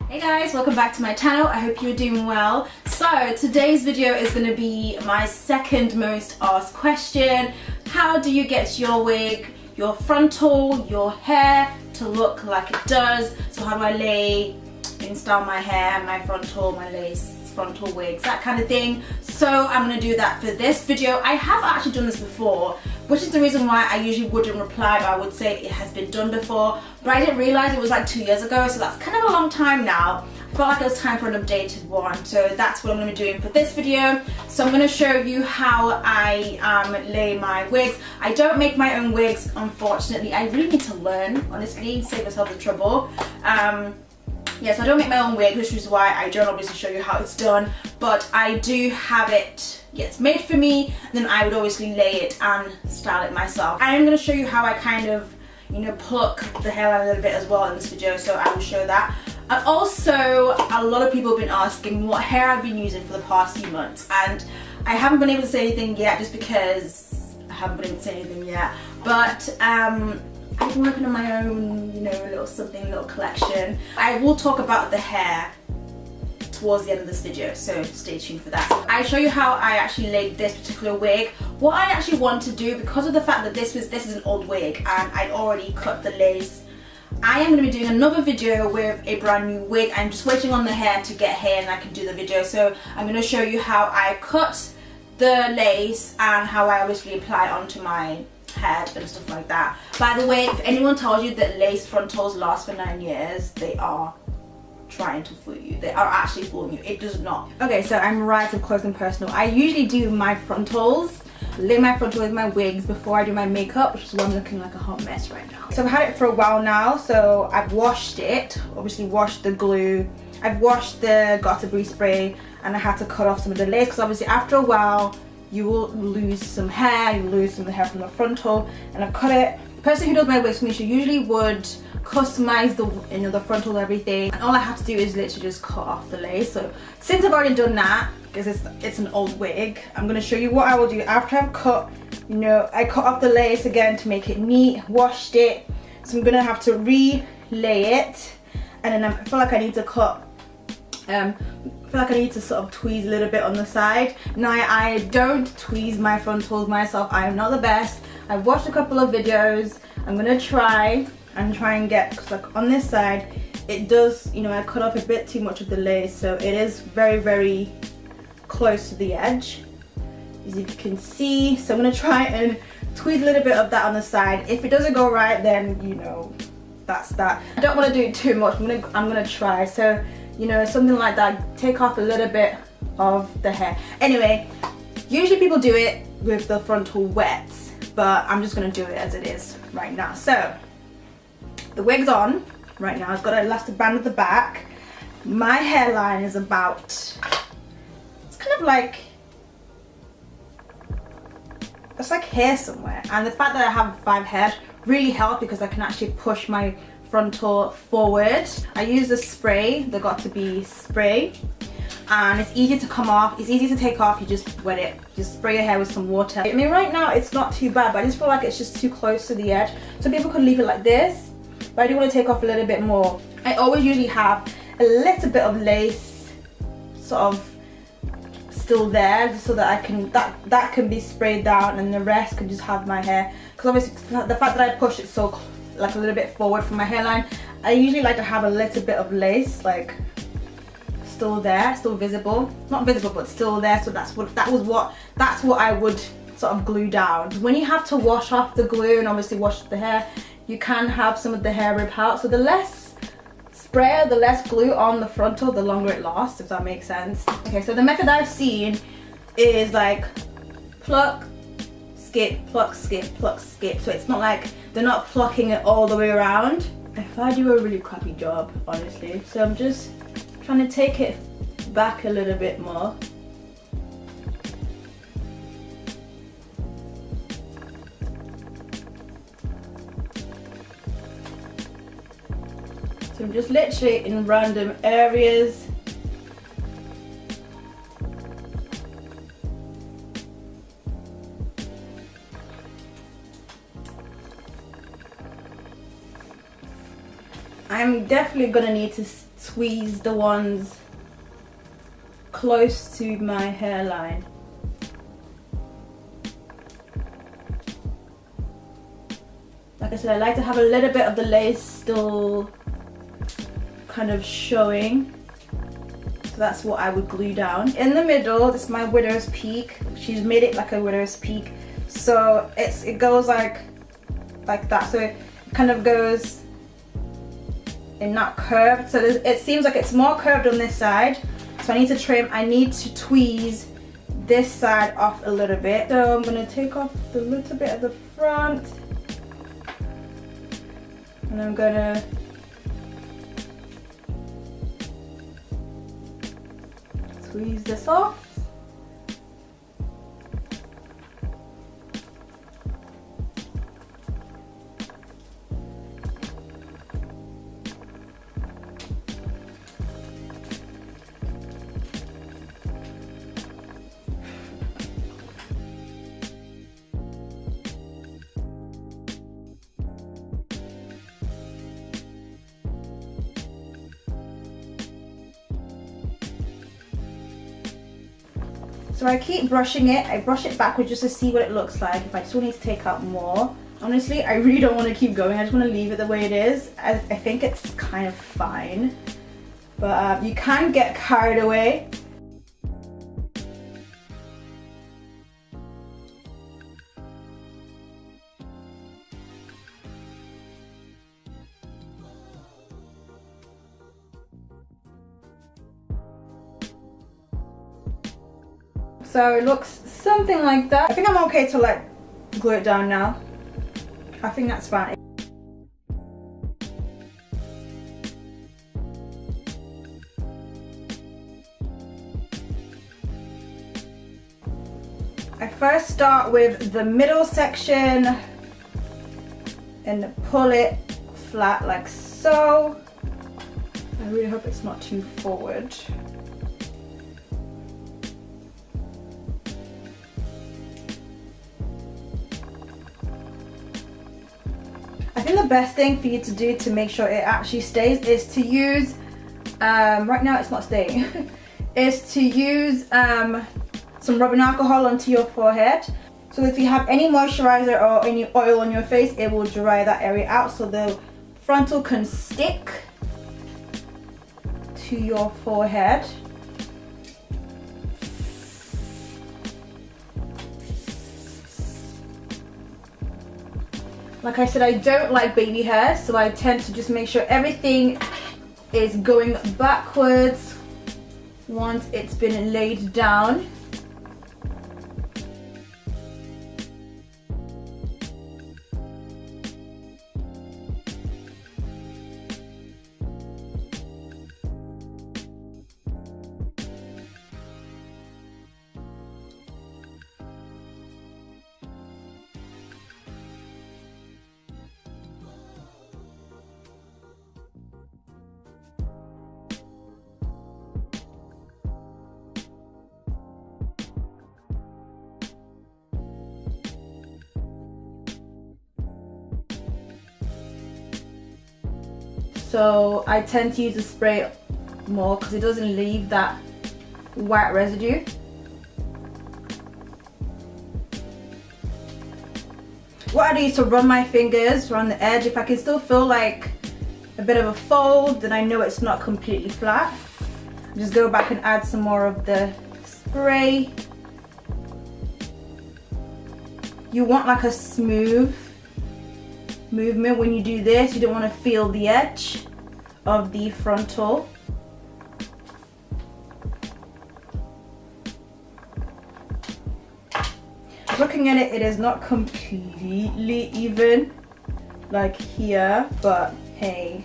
Hey guys, welcome back to my channel. I hope you're doing well. So today's video is going to be my second most asked question. How do you get your wig, your frontal, your hair to look like it does? So how do I install my hair, my frontal, my lace, frontal wigs, that kind of thing. So I'm going to do that for this video. I have actually done this before, which is the reason why I usually wouldn't reply, but I would say it has been done before. But I didn't realize it was like 2 years ago, so that's kind of a long time now. I felt like it was time for an updated one, so that's what I'm going to be doing for this video. So I'm going to show you how I lay my wigs. I don't make my own wigs, unfortunately. I really need to learn, honestly, save myself the trouble. Yes, I don't make my own wig, which is why I don't obviously show you how it's done, but I do have it, it's made for me, and then I would obviously lay it and style it myself. I am going to show you how I kind of, pluck the hairline a little bit as well in this video, so I will show that. And also, a lot of people have been asking what hair I've been using for the past few months, and I haven't been able to say anything yet just because I haven't been able to say anything yet, but I've been working on my own, little collection. I will talk about the hair towards the end of this video, so stay tuned for that. I show you how I actually laid this particular wig. What I actually want to do, because of the fact that this is an old wig and I'd already cut the lace, I am going to be doing another video with a brand new wig. I'm just waiting on the hair to get here and I can do the video. So I'm going to show you how I cut the lace and how I obviously apply it onto my head and stuff like that. By the way, if anyone tells you that lace frontals last for 9 years, they are trying to fool you. They are actually fooling you. It does not. Okay, so I'm right up close and personal. I usually do my frontals, lay my frontal with my wigs before I do my makeup, which is why I'm looking like a hot mess right now. So I've had it for a while now, so I've washed it, obviously washed the glue, I've washed the Got2b spray, and I had to cut off some of the lace because obviously after a while you will lose some hair, you lose some of the hair from the frontal, and I've cut it. The person who does my wigs for me, she usually would customize the frontal and everything, and all I have to do is literally just cut off the lace. So since I've already done that, because it's an old wig, I'm going to show you what I will do after I've cut, I cut off the lace again to make it neat, washed it, so I'm going to have to re-lay it, and then I feel like I need to cut sort of tweeze a little bit on the side. Now I don't tweeze my frontals myself. I am not the best. I've watched a couple of videos. I'm gonna try and get, because like on this side it does, I cut off a bit too much of the lace, so it is very, very close to the edge, as you can see. So I'm gonna try and tweeze a little bit of that on the side. If it doesn't go right, then that's that. I don't want to do it too much. I'm gonna try. So something like that, take off a little bit of the hair. Anyway, usually people do it with the frontal wet, but I'm just gonna do it as it is right now. So the wig's on right now. It's got an elastic band at the back. My hairline is about, it's kind of like, it's like hair somewhere, and the fact that I have 5 hairs really helps because I can actually push my frontal forward. I use the spray, the Got2b spray, and it's easy to come off, it's easy to take off. You just wet it, just spray your hair with some water. I mean, right now it's not too bad, but I just feel like it's just too close to the edge. So people could leave it like this, but I do want to take off a little bit more. I always usually have a little bit of lace sort of still there, just so that I can, that can be sprayed down and the rest can just have my hair. Because obviously the fact that I push it so like a little bit forward from my hairline, I usually like to have a little bit of lace like still there, still visible, not visible but still there. So that's what I would sort of glue down. When you have to wash off the glue and obviously wash the hair, you can have some of the hair rip out. So the less spray, the less glue on the frontal, the longer it lasts, if that makes sense. Okay, so the method I've seen is like pluck, skip, pluck, skip, pluck, skip. So it's not like they're not plucking it all the way around. If I do a really crappy job, honestly. So I'm just trying to take it back a little bit more. So I'm just literally in random areas. I'm definitely gonna need to tweeze the ones close to my hairline. Like I said, I like to have a little bit of the lace still kind of showing. So that's what I would glue down. In the middle, this is my widow's peak. She's made it like a widow's peak. So it goes like that. So it kind of goes in that curve. So it seems like it's more curved on this side. So I need to trim, I need to tweeze this side off a little bit. So I'm gonna take off the little bit of the front. And I'm gonna tweeze this off. So I keep brushing it. I brush it backwards just to see what it looks like, if I still need to take out more. Honestly, I really don't want to keep going. I just want to leave it the way it is. I think it's kind of fine. But you can get carried away. So it looks something like that. I think I'm okay to glue it down now. I think that's fine. I first start with the middle section and pull it flat like so. I really hope it's not too forward. I think the best thing for you to do to make sure it actually stays is to use, right now it's not staying, is to use some rubbing alcohol onto your forehead. So if you have any moisturizer or any oil on your face, it will dry that area out so the frontal can stick to your forehead. Like I said, I don't like baby hair, so I tend to just make sure everything is going backwards once it's been laid down. So I tend to use the spray more because it doesn't leave that white residue. What I do is to run my fingers around the edge. If I can still feel like a bit of a fold, then I know it's not completely flat. Just go back and add some more of the spray. You want like a smooth movement when you do this. You don't want to feel the edge of the frontal. Looking at it, it is not completely even like here, but hey,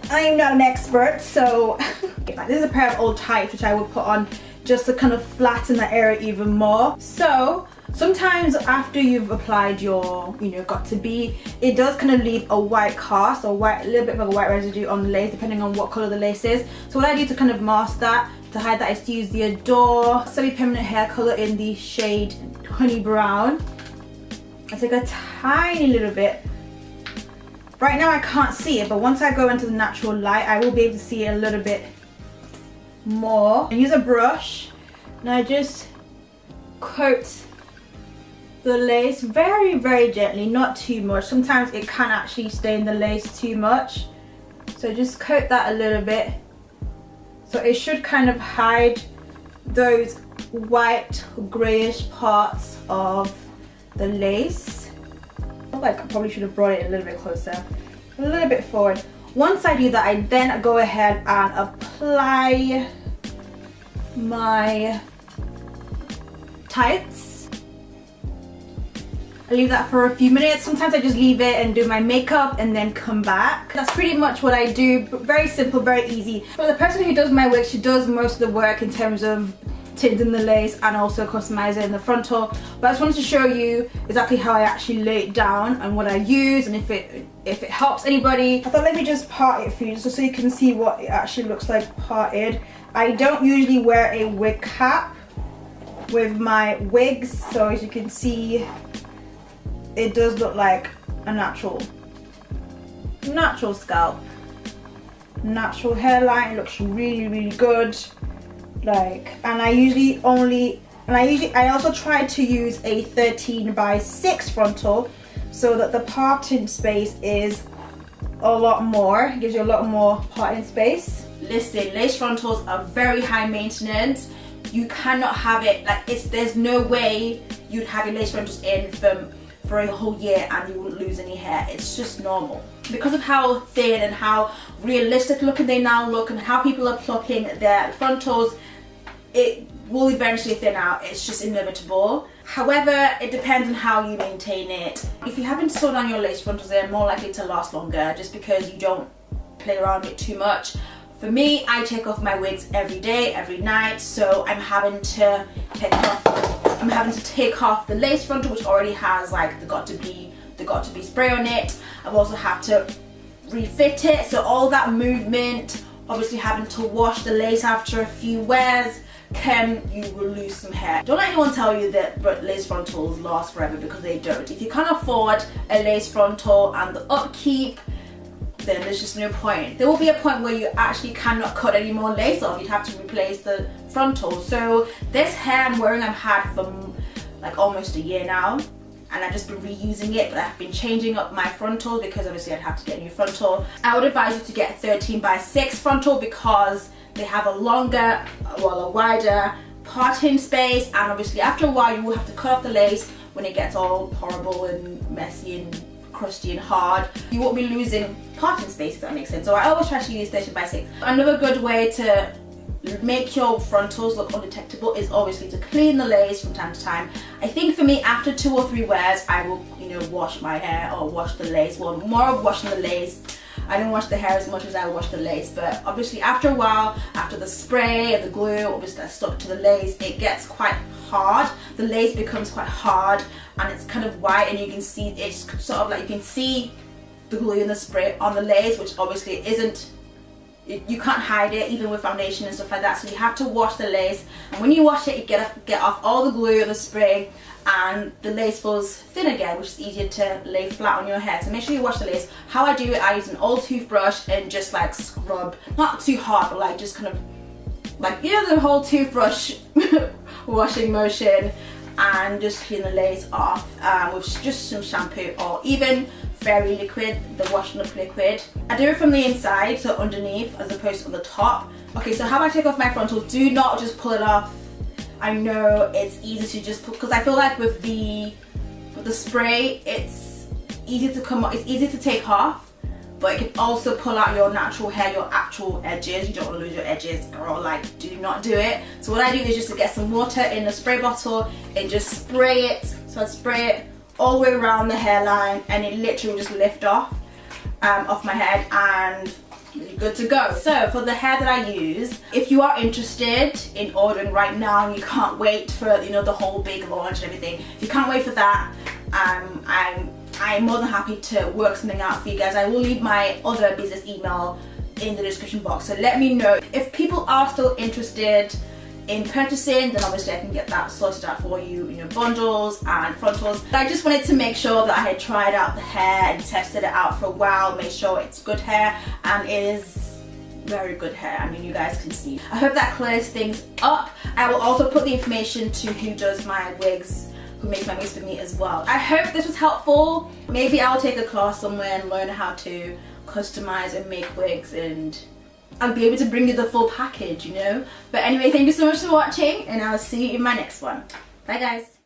I'm not an expert, so this is a pair of old tights which I would put on just to kind of flatten that area even more. So sometimes after you've applied your, got to be, it does kind of leave a white cast or a little bit of a white residue on the lace, depending on what color the lace is. So what I do to kind of mask that, to hide that, is to use the Adore semi-permanent hair color in the shade Honey Brown. I take a tiny little bit Right now I can't see it, but once I go into the natural light, I will be able to see it a little bit more. I use a brush and I just coat the lace very, very gently, not too much. Sometimes it can actually stain the lace too much. So just coat that a little bit. So it should kind of hide those white grayish parts of the lace. I probably should have brought it a little bit closer, a little bit forward. Once I do that, I then go ahead and apply my tights. I leave that for a few minutes. Sometimes I just leave it and do my makeup and then come back. That's pretty much what I do. Very simple, very easy. For the person who does my wig, she does most of the work in terms of tinting the lace and also customizing the frontal. But I just wanted to show you exactly how I actually lay it down and what I use, and if it helps anybody. I thought let me just part it for you just so you can see what it actually looks like parted. I don't usually wear a wig cap with my wigs, so as you can see, it does look like a natural scalp, natural hairline. It looks really, really good. And I also try to use a 13x6 frontal so that the parting space is a lot more. It gives you a lot more parting space. Listen, lace frontals are very high maintenance. You cannot have it there's no way you'd have your lace frontals in for a whole year and you wouldn't lose any hair. It's just normal. Because of how thin and how realistic looking they now look and how people are plucking their frontals, it will eventually thin out. It's just inevitable. However, it depends on how you maintain it. If you haven't sewn on your lace frontals, they're more likely to last longer just because you don't play around with it too much. For me, I take off my wigs every day, every night, so I'm having to take off the lace frontal, which already has the got to be spray on it. I've also had to refit it, so all that movement, obviously having to wash the lace after a few wears, you will lose some hair. Don't let anyone tell you that lace frontals last forever, because they don't. If you can't afford a lace frontal and the upkeep, then there's just no point. There will be a point where you actually cannot cut any more lace off. You'd have to replace the frontal. So this hair I'm wearing, I've had for almost a year now, and I've just been reusing it, but I've been changing up my frontal because obviously I'd have to get a new frontal. I would advise you to get a 13x6 frontal because they have a wider parting space, and obviously after a while you will have to cut off the lace when it gets all horrible and messy and crusty and hard. You won't be losing parting space, if that makes sense. So I always try to use 13x6. Another good way to make your frontals look undetectable is obviously to clean the lace from time to time. I think for me, after 2 or 3 wears, I will wash my hair or wash the lace. Well, more of washing the lace. I don't wash the hair as much as I wash the lace, but obviously after a while, after the spray and the glue obviously that's stuck to the lace, it gets quite hard. The lace becomes quite hard and it's kind of white, and you can see it's sort of you can see the glue and the spray on the lace, which obviously isn't, you can't hide it even with foundation and stuff like that. So you have to wash the lace, and when you wash it, you get off all the glue and the spray, and the lace feels thin again, which is easier to lay flat on your hair. So make sure you wash the lace. How I do it, I use an old toothbrush and just scrub, not too hard, but just kind of the whole toothbrush washing motion, and just clean the lace off with just some shampoo or even fairy liquid, the washing up liquid. I do it from the inside, so underneath, as opposed to on the top. Okay, so how I take off my frontal, do not just pull it off. I know it's easy to just put, because I feel like with the spray, it's easy to come off, it's easy to take off, but it can also pull out your natural hair, your actual edges. You don't want to lose your edges, girl, do not do it. So what I do is just to get some water in a spray bottle and just spray it. So I spray it all the way around the hairline, and it literally just lift off my head, and you're good to go. So for the hair that I use, if you are interested in ordering right now and you can't wait for the whole big launch and everything, if you can't wait for that, I'm more than happy to work something out for you guys. I will leave my other business email in the description box, so let me know if people are still interested in purchasing, then obviously I can get that sorted out for you, you know, bundles and frontals. I just wanted to make sure that I had tried out the hair and tested it out for a while, made sure it's good hair, and it is very good hair. I mean, you guys can see. I hope that clears things up. I will also put the information to who does my wigs, who makes my wigs for me as well. I hope this was helpful. Maybe I'll take a class somewhere and learn how to customize and make wigs, and I'll be able to bring you the full package, you know. But anyway, thank you so much for watching, and I'll see you in my next one. Bye guys.